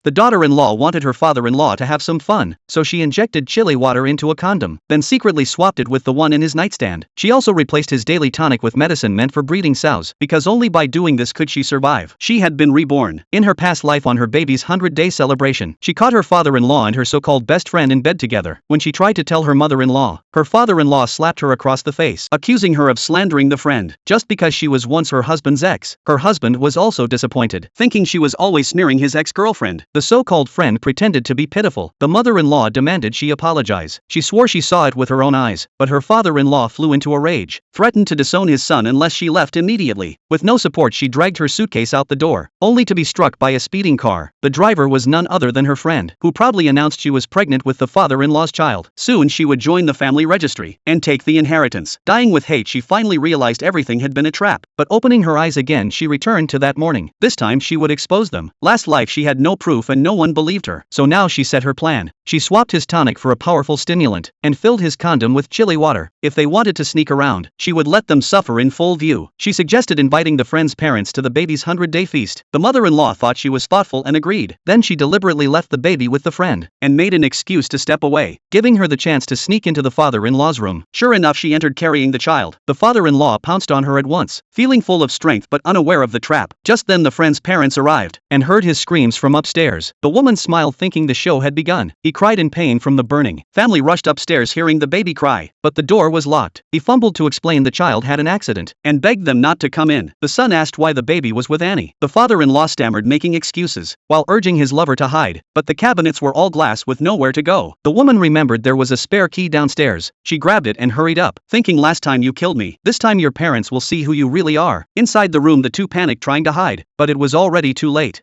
The daughter-in-law wanted her father-in-law to have some fun, so she injected chili water into a condom, then secretly swapped it with the one in his nightstand. She also replaced his daily tonic with medicine meant for breeding sows, because only by doing this could she survive. She had been reborn. In her past life on her baby's 100-day celebration, she caught her father-in-law and her so-called best friend in bed together. When she tried to tell her mother-in-law, her father-in-law slapped her across the face, accusing her of slandering the friend, just because she was once her husband's ex. Her husband was also disappointed, thinking she was always sneering his ex-girlfriend. The so-called friend pretended to be pitiful. The mother-in-law demanded she apologize. She swore she saw it with her own eyes, but her father-in-law flew into a rage, threatened to disown his son unless she left immediately. With no support, she dragged her suitcase out the door, only to be struck by a speeding car. The driver was none other than her friend, who proudly announced she was pregnant with the father-in-law's child. Soon she would join the family registry and take the inheritance. Dying with hate, she finally realized everything had been a trap, but opening her eyes again, she returned to that morning. This time she would expose them. Last life she had no proof and no one believed her, so now she set her plan. She swapped his tonic for a powerful stimulant, and filled his condom with chili water. If they wanted to sneak around, she would let them suffer in full view. She suggested inviting the friend's parents to the baby's 100-day feast. The mother-in-law thought she was thoughtful and agreed. Then she deliberately left the baby with the friend, and made an excuse to step away, giving her the chance to sneak into the father-in-law's room. Sure enough, she entered carrying the child. The father-in-law pounced on her at once, feeling full of strength but unaware of the trap. Just then the friend's parents arrived, and heard his screams from upstairs. The woman smiled, thinking the show had begun. He cried in pain from the burning. Family rushed upstairs hearing the baby cry, but the door was locked. He fumbled to explain the child had an accident, and begged them not to come in. The son asked why the baby was with Annie. The father-in-law stammered, making excuses, while urging his lover to hide, but the cabinets were all glass with nowhere to go. The woman remembered there was a spare key downstairs. She grabbed it and hurried up, thinking, last time you killed me, this time your parents will see who you really are. Inside the room the two panicked, trying to hide, but it was already too late.